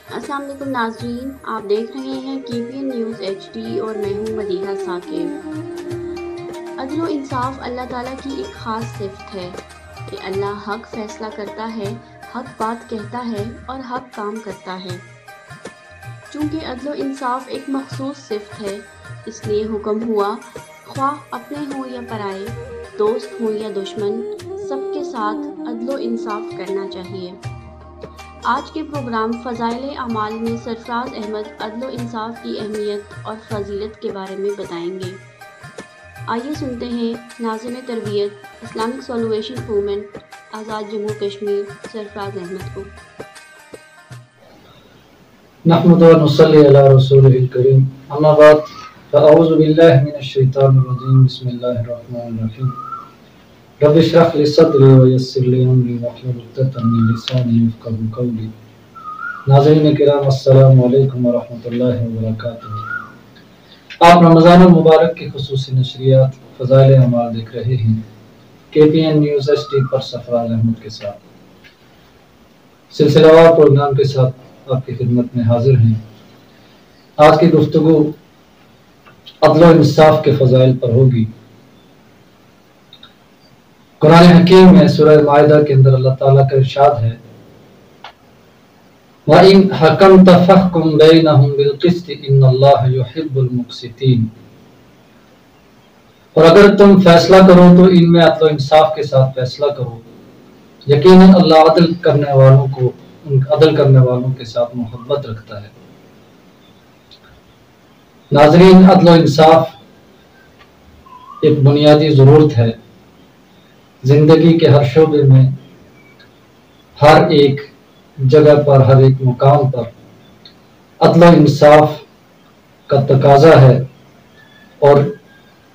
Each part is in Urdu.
السلام علیکم ناظرین، آپ دیکھ رہے ہیں KPN نیوز HD اور میں ہوں مدیحہ ثاقب۔ عدل و انصاف اللہ تعالیٰ کی ایک خاص صفت ہے کہ اللہ حق فیصلہ کرتا ہے، حق بات کہتا ہے اور حق کام کرتا ہے۔ چونکہ عدل و انصاف ایک مخصوص صفت ہے، اس لیے حکم ہوا خواہ اپنے ہوں یا پرائے، دوست ہوں یا دشمن، سب کے ساتھ عدل و انصاف کرنا چاہیے۔ آج کے پروگرام فضائل اعمال میں سرفراز احمد عدل و انصاف کی اہمیت اور فضیلت کے بارے میں بتائیں گے۔ آئیے سنتے ہیں ناظم تربیت اسلامک سولویشن موومنٹ آزاد جموں کشمیر سرفراز احمد کو۔ نحمد و نصلی علی رسولہ الکریم، اما بعد فاعوذ باللہ من الشیطان الرجیم، بسم اللہ الرحمن الرحیم۔ رب اشرح لی صدری ویسر لی امری واحلل عقدۃ من لسانی یفقہوا قولی۔ ناظرین کرام، السلام علیکم ورحمۃ اللہ وبرکاتہ۔ آپ رمضان المبارک کی خصوصی نشریات فضائل اعمال دیکھ رہے ہیں KPN نیوز HD پر سرفراز احمد کے ساتھ۔ سلسلہ وار پروگرام کے ساتھ آپ کی خدمت میں حاضر ہیں۔ آج کی گفتگو عدل و انصاف کے فضائل پر ہوگی۔ قرآن حکیم میں سورہ مائدہ کے اندر اللہ تعالیٰ کا ارشاد ہے وَإِنْ حَكَمْتَ فَاحْكُمْ بَيْنَهُمْ بِالْقِسْطِ إِنَّ اللَّهَ يُحِبُّ الْمُقْسِطِينَ۔ اور اگر تم فیصلہ کرو تو ان میں عدل و انصاف کے ساتھ فیصلہ کرو، یقیناً اللہ عدل کرنے والوں کے ساتھ محبت رکھتا ہے۔ ناظرین، عدل و انصاف ایک بنیادی ضرورت ہے۔ زندگی کے ہر شعبے میں، ہر ایک جگہ پر، ہر ایک مقام پر عدل و انصاف کا تقاضا ہے اور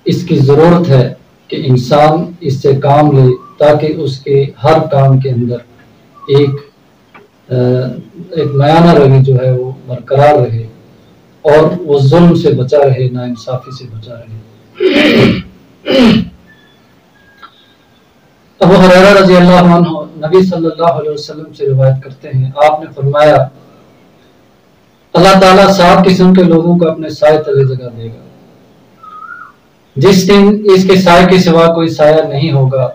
اس کی ضرورت ہے کہ انسان اس سے کام لے تاکہ اس کے ہر کام کے اندر ایک میانہ روی جو ہے وہ برقرار رہے اور وہ ظلم سے بچا رہے، ناانصافی سے بچا رہے۔ ابو ہریرہ رضی اللہ عنہ نبی صلی اللہ علیہ وسلم سے روایت کرتے ہیں، آپ نے فرمایا اللہ تعالیٰ 7 قسم کے لوگوں کو اپنے سائے تلے جگہ دے گا۔ جس دن اس کے سائے کے سوا کوئی سایہ نہیں ہوگا،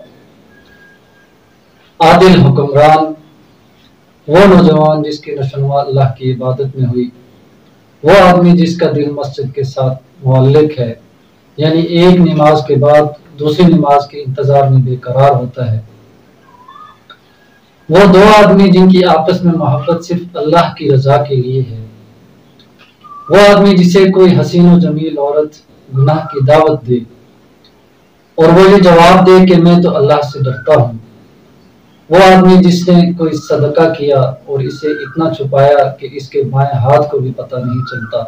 عادل حکمران، وہ نوجوان جس کی نشوونما اللہ کی عبادت میں ہوئی، وہ آدمی جس کا دل مسجد کے ساتھ معلق ہے، یعنی ایک نماز کے بعد دوسری نماز کے انتظار میں بے قرار ہوتا ہے، وہ 2 آدمی جن کی آپس میں محبت صرف اللہ کی رضا کے لیے ہے، وہ آدمی جسے کوئی حسین و جمیل عورت گناہ کی دعوت دے اور وہ یہ جواب دے کہ میں تو اللہ سے ڈرتا ہوں، وہ آدمی جس نے کوئی صدقہ کیا اور اسے اتنا چھپایا کہ اس کے بائیں ہاتھ کو بھی پتہ نہیں چلتا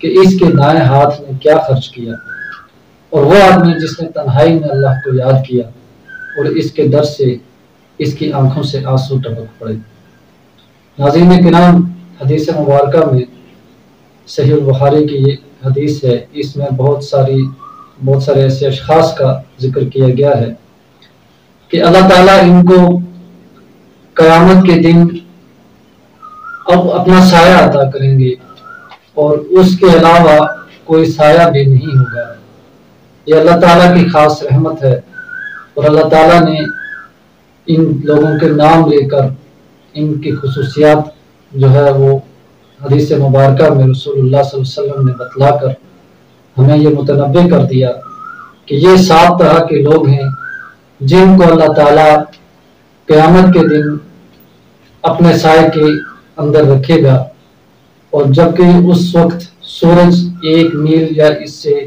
کہ اس کے دائیں ہاتھ نے کیا خرچ کیا، اور وہ آدمی جس نے تنہائی میں اللہ کو یاد کیا اور اس کے ڈر سے اس کی آنکھوں سے آنسو ٹپک پڑے۔ ناظرین کرام، حدیث مبارکہ میں صحیح البخاری کی یہ حدیث ہے، اس میں بہت سارے ایسے اشخاص کا ذکر کیا گیا ہے کہ اللہ تعالیٰ ان کو قیامت کے دن اب اپنا سایہ عطا کریں گے اور اس کے علاوہ کوئی سایہ بھی نہیں ہوگا۔ یہ اللہ تعالیٰ کی خاص رحمت ہے اور اللہ تعالیٰ نے ان لوگوں کے نام لے کر ان کی خصوصیات جو ہے وہ حدیث مبارکہ میں رسول اللہ صلی اللہ علیہ وسلم نے بتلا کر ہمیں یہ متنبہ کر دیا کہ یہ 7 طرح کے لوگ ہیں جن کو اللہ تعالیٰ قیامت کے دن اپنے سائے کے اندر رکھے گا، اور جبکہ اس وقت سورج 1 میل یا اس سے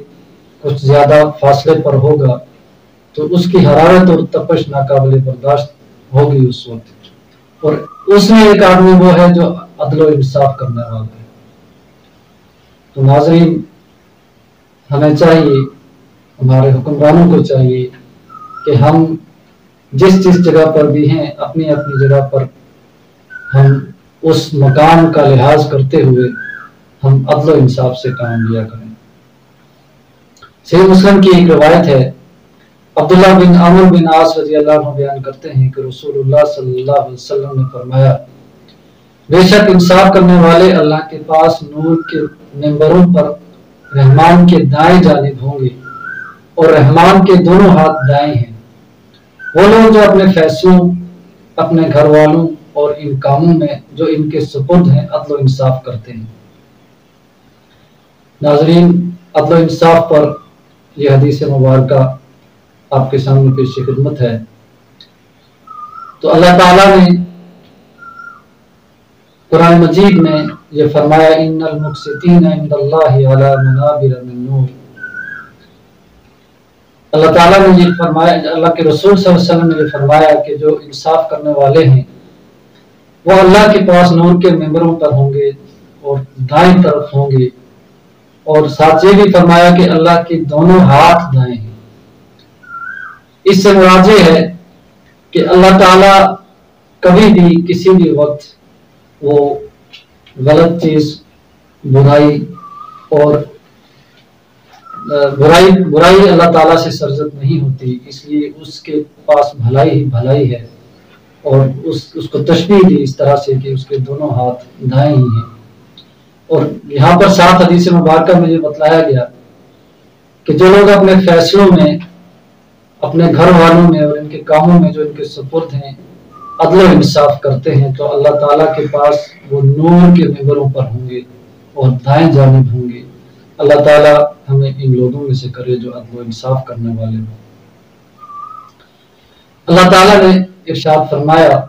کچھ زیادہ فاصلے پر ہوگا تو اس کی حرارت اور تپش ناقابل برداشت ہوگی اس وقت، اور اس میں ایک آدمی وہ ہے جو عدل و انصاف کرنے والا ہے۔ تو ناظرین، ہمیں چاہیے، ہمارے حکمرانوں کو چاہیے کہ ہم جس جگہ پر بھی ہیں اپنی جگہ پر ہم اس مقام کا لحاظ کرتے ہوئے ہم عدل و انصاف سے کام لیا کریں۔ صحیح مسلم کی ایک روایت ہے، عبداللہ بن عمرو بن عاص رضی اللہ عنہ بیان کرتے ہیں کہ رسول اللہ صلی اللہ علیہ وسلم نے فرمایا بے شک انصاف کرنے والے اللہ کے پاس نور کے ممبروں پر رحمان کے دائیں جانب ہوں گے، اور رحمان کے دونوں ہاتھ دائیں ہیں۔ وہ لوگ جو اپنے فیصلوں، اپنے گھر والوں اور ان کاموں میں جو ان کے سپرد ہیں عدل و انصاف کرتے ہیں۔ ناظرین، عدل و انصاف پر یہ حدیث مبارکہ آپ کے سامنے پیش خدمت ہے۔ تو اللہ تعالیٰ نے قرآن مجید میں یہ فرمایا، ان المقسطین عند اللہ علی منابر من نور۔ اللہ تعالیٰ نے یہ فرمایا، اللہ کے رسول صلی اللہ علیہ وسلم نے یہ فرمایا کہ جو انصاف کرنے والے ہیں وہ اللہ کے پاس نور کے ممبروں پر ہوں گے اور دائیں طرف ہوں گے، اور ساتھ یہ بھی فرمایا کہ اللہ کے دونوں ہاتھ دائیں ہیں۔ اس سے مراد یہ ہے کہ اللہ تعالیٰ کبھی بھی کسی بھی وقت وہ غلط چیز، برائی اور برائی اللہ تعالیٰ سے سرزد نہیں ہوتی، اس لیے اس کے پاس بھلائی ہی بھلائی ہے، اور اس کو تشبیہ دی اس طرح سے کہ اس کے دونوں ہاتھ دائیں ہی ہیں۔ اور یہاں پر ساتھ حدیث مبارکہ میں یہ بتلایا گیا کہ جو لوگ اپنے فیصلوں میں، اپنے گھر والوں میں اور ان کے کاموں میں جو ان کے سپرد ہیں عدل و انصاف کرتے ہیں، تو اللہ تعالیٰ کے پاس وہ نور کے ممبروں پر ہوں گے اور دائیں جانب ہوں گے۔ اللہ تعالیٰ ہمیں ان لوگوں میں سے کرے جو عدل و انصاف کرنے والے ہوں۔ اللہ تعالیٰ نے ارشاد فرمایا،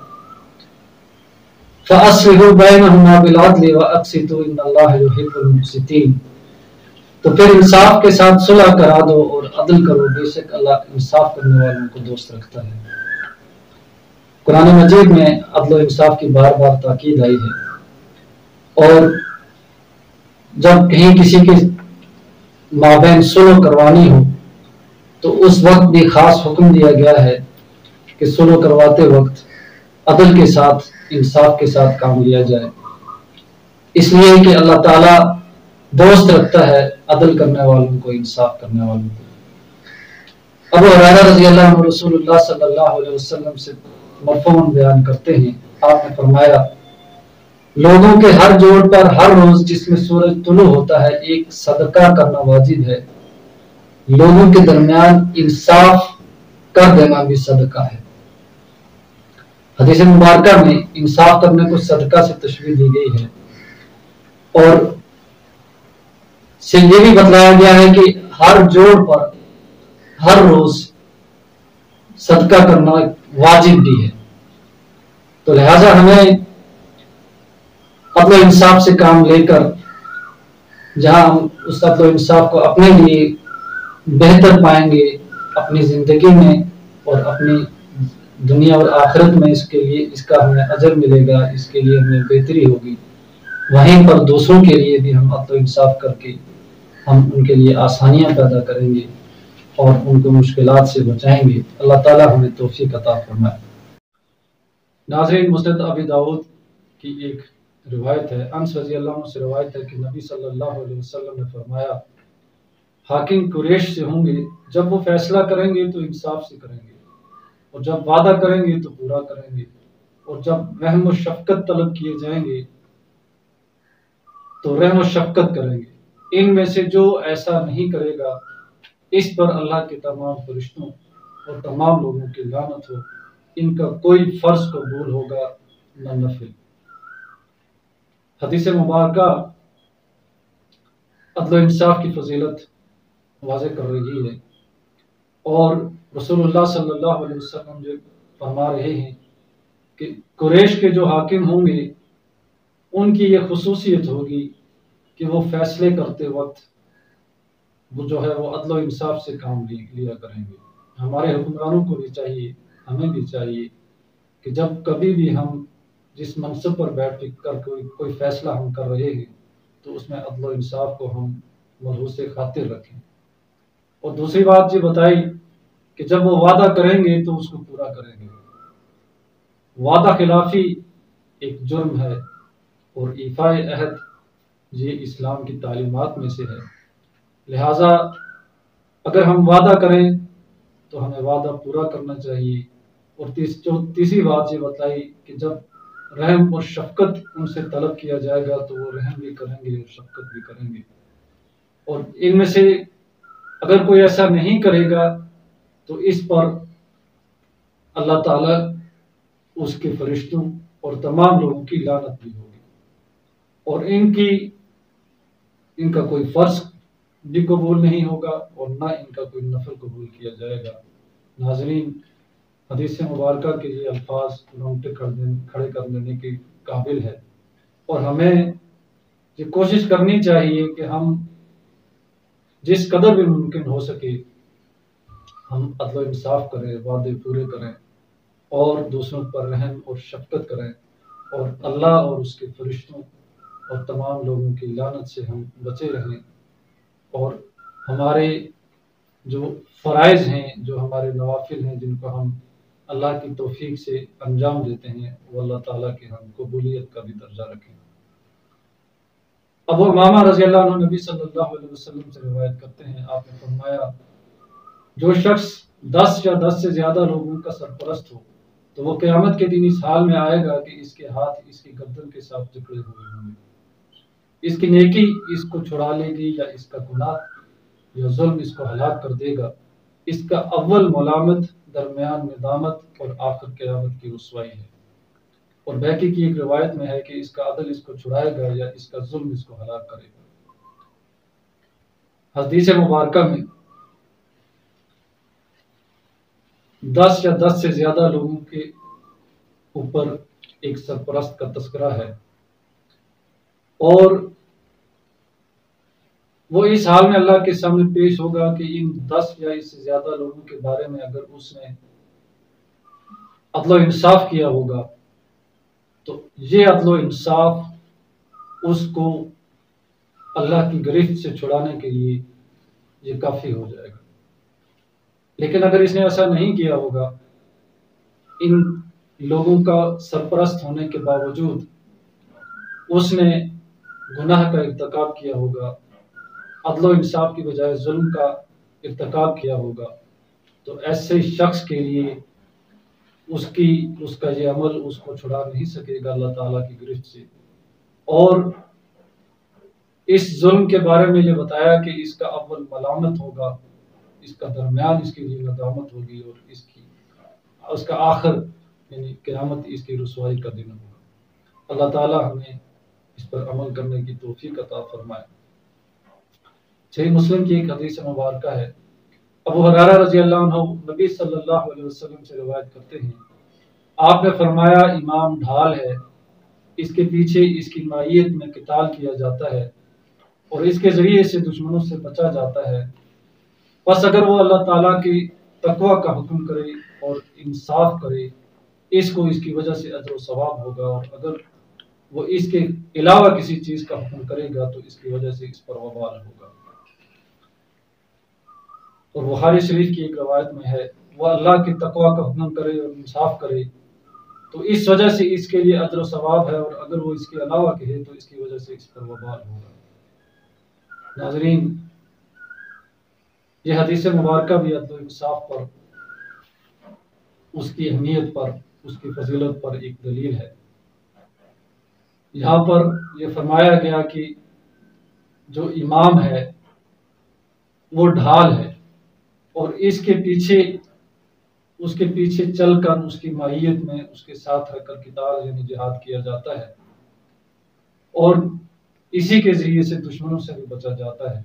فَأَصْلِحُوا بَيْنَهُمَا بِالْعَدْلِ وَأَقْسِطُوا إِنَّ اللَّهَ يُحِبُّ الْمُقْسِطِينَ۔ تو پھر انصاف کے ساتھ صلح کرا دو اور عدل کرو، بے شک اللہ انصاف کرنے والوں کو دوست رکھتا ہے۔ قرآن مجید میں عدل و انصاف کی بار بار تاکید آئی ہے، اور جب کہیں کسی کے مابین صلح کروانی ہو تو اس وقت بھی خاص حکم دیا گیا ہے کہ صلح کرواتے وقت عدل کے ساتھ، انصاف کے ساتھ کام لیا جائے، اس لیے کہ اللہ تعالیٰ دوست رکھتا ہے عدل کرنے والوں کو، انصاف کرنے والوں کو۔ ابو ہریرہ رضی اللہ عنہ رسول اللہ صلی اللہ علیہ وسلم سے مرفوعاً بیان کرتے ہیں، آپ نے فرمایا، لوگوں کے ہر جوڑ پر ہر روز جس میں سورج طلوع ہوتا ہے ایک صدقہ کرنا واجب ہے، لوگوں کے درمیان انصاف کر دینا بھی صدقہ ہے۔ حدیث مبارکہ میں انصاف کرنے کو صدقہ سے تشبیہ دی گئی ہے، اور سے یہ بھی بتلایا گیا ہے کہ ہر جوڑ پر ہر روز صدقہ کرنا واجب بھی ہے۔ تو لہٰذا ہمیں عدل و انصاف سے کام لے کر، جہاں ہم اس عدل و انصاف کو اپنے لیے بہتر پائیں گے اپنی زندگی میں اور اپنی دنیا اور آخرت میں، اس کا ہمیں اجر ملے گا، اس کے لیے ہمیں بہتری ہوگی، وہیں پر دوسروں کے لیے بھی ہم عدل و انصاف کر کے ہم ان کے لیے آسانیاں پیدا کریں گے اور ان کو مشکلات سے بچائیں گے۔ اللہ تعالیٰ ہمیں توفیق عطا فرمائے۔ ناظرین، مسند ابی داؤد کی ایک روایت ہے، انس رضی اللہ عنہ سے روایت ہے کہ نبی صلی اللہ علیہ وسلم نے فرمایا، حاکم قریش سے ہوں گے، جب وہ فیصلہ کریں گے تو انصاف سے کریں گے، اور جب وعدہ کریں گے تو پورا کریں گے، اور جب رحم و شفقت طلب کیے جائیں گے تو رحم و شفقت کریں گے۔ ان میں سے جو ایسا نہیں کرے گا اس پر اللہ کے تمام فرشتوں اور تمام لوگوں کی لعنت ہو، ان کا کوئی فرض قبول ہوگا نہ نفل۔ حدیث مبارکہ عدل و انصاف کی فضیلت واضح کر رہی ہے، اور رسول اللہ صلی اللہ علیہ وسلم جو فرما رہے ہیں کہ قریش کے جو حاکم ہوں گے ان کی یہ خصوصیت ہوگی کہ وہ فیصلے کرتے وقت وہ جو ہے وہ عدل و انصاف سے کام لیا کریں گے۔ ہمارے حکمرانوں کو بھی چاہیے، ہمیں بھی چاہیے کہ جب کبھی بھی ہم جس منصب پر بیٹھ کر کوئی فیصلہ ہم کر رہے ہیں تو اس میں عدل و انصاف کو ہم ملحوظ خاطر رکھیں۔ اور دوسری بات یہ بتائی کہ جب وہ وعدہ کریں گے تو اس کو پورا کریں گے۔ وعدہ خلافی ایک جرم ہے، اور ایفاء عہد یہ اسلام کی تعلیمات میں سے ہے، لہٰذا اگر ہم وعدہ کریں تو ہمیں وعدہ پورا کرنا چاہیے۔ اور تیسری بات یہ بتلائی کہ جب رحم اور شفقت ان سے طلب کیا جائے گا تو وہ رحم بھی کریں گے اور شفقت بھی کریں گے. اور ان میں سے اگر کوئی ایسا نہیں کرے گا تو اس پر اللہ تعالیٰ اس کے فرشتوں اور تمام لوگوں کی لعنت بھی ہوگی، اور ان کا کوئی فرض بھی قبول نہیں ہوگا اور نہ ان کا کوئی نفل قبول کیا جائے گا. ناظرین، حدیث مبارکہ کے یہ الفاظ رونگٹے کھڑے کر دینے کے قابل ہے، اور ہمیں یہ کوشش کرنی چاہیے کہ ہم جس قدر بھی ممکن ہو سکے ہم عدل و انصاف کریں، وعدے پورے کریں اور دوسروں پر رحم اور شفقت کریں، اور اللہ اور اس کے فرشتوں اور تمام لوگوں کی لعنت سے ہم بچے رہیں، اور ہمارے جو فرائض ہیں، جو ہمارے نوافل ہیں، جن کو ہم اللہ کی توفیق سے انجام دیتے ہیں، وہ اللہ تعالیٰ کے ہم قبولیت کا بھی درجہ رکھیں. ابو امامہ رضی اللہ عنہ نبی صلی اللہ علیہ وسلم سے روایت کرتے ہیں، آپ نے فرمایا جو شخص 10 یا 10 سے زیادہ لوگوں کا سرپرست ہو تو وہ قیامت کے دن اس حال میں آئے گا کہ اس کے ہاتھ اس کی گردن کے ساتھ جکڑے ہوئے ہوں گے. اس کی نیکی اس کو چھڑا لے گی یا اس کا گناہ یا ظلم اس کو ہلاک کر دے گا. اس کا اول ملامت، درمیان ندامت اور آخر قیامت کی رسوائی ہے. اور بیکی کی ایک روایت میں ہے کہ اس کا عدل اس کو چھڑائے گا یا اس کا ظلم اس کو ہلاک کرے گا. حدیث مبارکہ میں 10 یا 10 سے زیادہ لوگوں کے اوپر ایک سرپرست کا تذکرہ ہے، اور وہ اس حال میں اللہ کے سامنے پیش ہوگا کہ ان 10 یا اس سے زیادہ لوگوں کے بارے میں اگر اس نے عدل و انصاف کیا ہوگا تو یہ عدل و انصاف اس کو اللہ کی گرفت سے چھڑانے کے لیے یہ کافی ہو جائے گا. لیکن اگر اس نے ایسا نہیں کیا ہوگا، ان لوگوں کا سرپرست ہونے کے باوجود اس نے گناہ کا ارتکاب کیا ہوگا، عدل و انصاف کی بجائے ظلم کا ارتکاب کیا ہوگا، تو ایسے شخص کے لیے اس کا یہ عمل اس کو چھڑا نہیں سکے گا اللہ تعالیٰ کی گرفت سے. اور اس ظلم کے بارے میں یہ بتایا کہ اس کا اول ملامت ہوگا، اس کا درمیان اس کے لیے ندامت ہوگی، اور اس کا آخر یعنی قیامت اس کی رسوائی کا دن ہوگا. اللہ تعالیٰ ہمیں اس پر عمل کرنے کی توفیق عطا فرمائے. صحیح مسلم کی ایک حدیث مبارکہ ہے، ابو ہریرہ رضی اللہ عنہ نبی صلی اللہ علیہ وسلم سے روایت کرتے ہیں، آپ نے فرمایا امام ڈھال ہے، اس کے پیچھے اس کی مائیت میں قتال کیا جاتا ہے اور اس کے ذریعے سے دشمنوں سے بچا جاتا ہے. بس اگر وہ اللہ تعالیٰ کی تقوی کا حکم کرے اور انصاف کرے اس کو اس کی وجہ سے اجر و ثواب ہوگا، اور اگر وہ اس کے علاوہ کسی چیز کا حکم کرے گا تو اس کی وجہ سے اس پر وبال ہوگا. اور بخاری شریف کی ایک روایت میں ہے وہ اللہ کی تقوی کا حکم کرے اور انصاف کرے تو اس وجہ سے اس کے لیے اجر و ثواب ہے، اور اگر وہ اس کے علاوہ کہے تو اس کی وجہ سے اس پر وبال ہوگا. ناظرین، یہ حدیث مبارکہ بھی عدل و انصاف پر، اس کی اہمیت پر، اس کی فضیلت پر ایک دلیل ہے. یہاں پر یہ فرمایا گیا کہ جو امام ہے وہ ڈھال ہے، اور اس کے پیچھے چل کر اس کی مائیت میں اس کے ساتھ رہ کر قتال یعنی جہاد کیا جاتا ہے، اور اسی کے ذریعے سے دشمنوں سے بھی بچا جاتا ہے.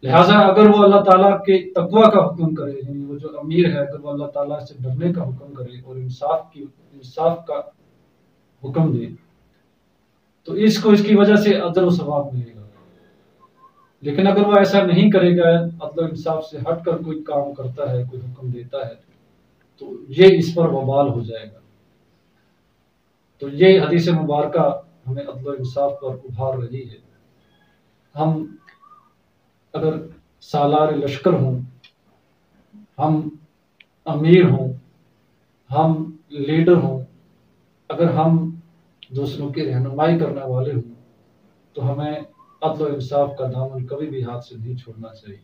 لہٰذا اگر وہ اللہ تعالیٰ کے تقوی کا حکم کرے، یعنی وہ جو امیر ہے اگر وہ اللہ تعالیٰ سے ڈرنے کا حکم کرے اور انصاف کا حکم دے تو اس کو اس کی وجہ سے اجر و ثواب ملے گا. لیکن اگر وہ ایسا نہیں کرے گا، عدل و انصاف سے ہٹ کر کوئی کام کرتا ہے، کوئی حکم دیتا ہے، تو یہ اس پر وبال ہو جائے گا. تو یہ حدیث مبارکہ ہمیں عدل و انصاف پر ابھار رہی ہے. ہم اگر سالار لشکر ہوں، ہم امیر ہوں، ہم لیڈر ہوں، اگر ہم دوسروں کی رہنمائی کرنے والے ہوں تو ہمیں عدل و انصاف کا دامن کبھی بھی ہاتھ سے نہیں چھوڑنا چاہیے.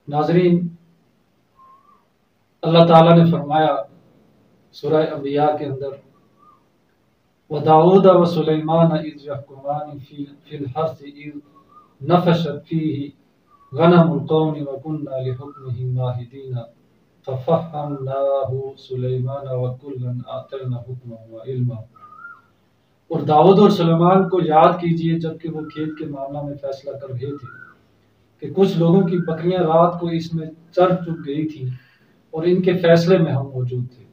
ناظرین، اللہ تعالیٰ نے فرمایا سورہ انبیاء کے اندر وَدَاوُودَ وَسُلَيْمَانَ إِذْ يَحْكُمَانِ فِي الْحَرْثِ إِذْ نَفَشَتْ فِيهِ غَنَمُ الْقَوْمِ وَكُنَّا لِحُكْمِهِمْ مَاهِدِينَ فَفَهَّمْنَاهُ سُلَيْمَانَ وَكُلًّا آتَيْنَا حُكْمًا وَعِلْمًا۔ اور داؤد اور سلیمان کو یاد کیجئے جبکہ وہ کھیت کے معاملہ میں فیصلہ کر رہے تھے کہ کچھ لوگوں کی بکریاں رات کو اس میں چر چک گئی تھی اور ان کے فیصلے میں ہم موجود تھے۔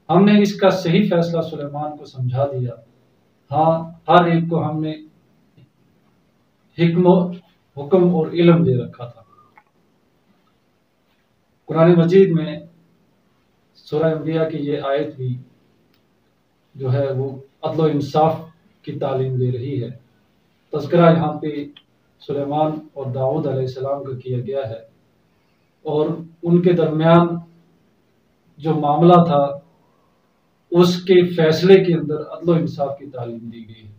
ہم نے اس کا صحیح فیصلہ سلیمان کو سمجھا دیا۔ ہاں، ہر ایک کو ہم نے حکم اور علم دے رکھا تھا۔ قرآن مجید میں سورہ انبیاء کی یہ آیت بھی جو ہے وہ عدل و انصاف کی تعلیم دے رہی ہے۔ تذکرہ یہاں پہ سلیمان اور داؤد علیہ السلام کا کیا گیا ہے اور ان کے درمیان جو معاملہ تھا اس کے فیصلے کے اندر عدل و انصاف کی تعلیم دی گئی ہے۔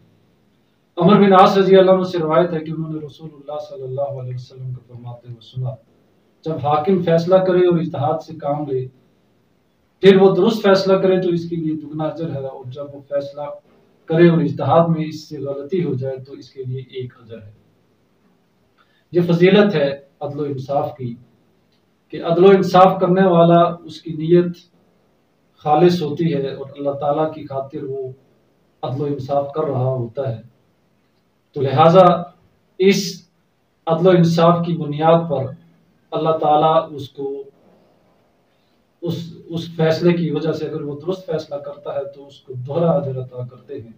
عمر بن عاص رضی اللہ عنہ سے روایت ہے کہ انہوں نے رسول اللہ صلی اللہ علیہ وسلم کو فرماتے ہوئے سنا، جب حاکم فیصلہ کرے اور اجتہاد سے کام لے پھر وہ درست فیصلہ کرے تو اس کے لیے دگنا اجر ہے، اور جب وہ فیصلہ کرے اور اجتہاد میں اس سے غلطی ہو جائے تو اس کے لیے ایک اجر ہے۔ یہ فضیلت ہے عدل و انصاف کی کہ عدل و انصاف کرنے والا اس کی نیت خالص ہوتی ہے اور اللہ تعالیٰ کی خاطر وہ عدل و انصاف کر رہا ہوتا ہے، تو لہٰذا اس عدل و انصاف کی بنیاد پر اللہ تعالیٰ اس کو اس فیصلے کی وجہ سے اگر وہ درست فیصلہ کرتا ہے تو اس کو دوہرا اجر عطا کرتے ہیں،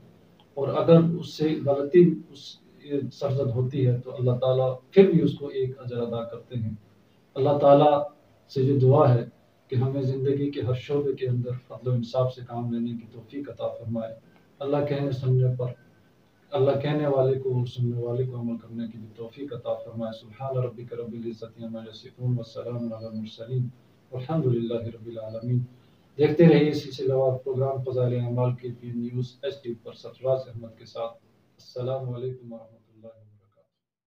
اور اگر اس سے غلطی سرزد ہوتی ہے تو اللہ تعالیٰ پھر بھی اس کو ایک اجر ادا کرتے ہیں۔ اللہ تعالیٰ سے یہ دعا ہے کہ ہمیں زندگی کے ہر شعبے کے اندر عدل و انصاف سے کام لینے کی توفیق عطا فرمائے۔ اللہ کہنے سننے پر اللہ کہنے والے کو اور سننے والے کو عمل کرنے کی بھی توفیق عطا فرمائے۔ سبحان ربک رب العزت عما یصفون والسلام علی المرسلین والحمد للہ رب العالمین۔ دیکھتے رہیے سلسلہ وار پروگرام فضائل اعمال کے پی نیوز ایچ ڈی پر سرفراز احمد کے ساتھ۔ السلام علیکم ورحمۃ اللہ۔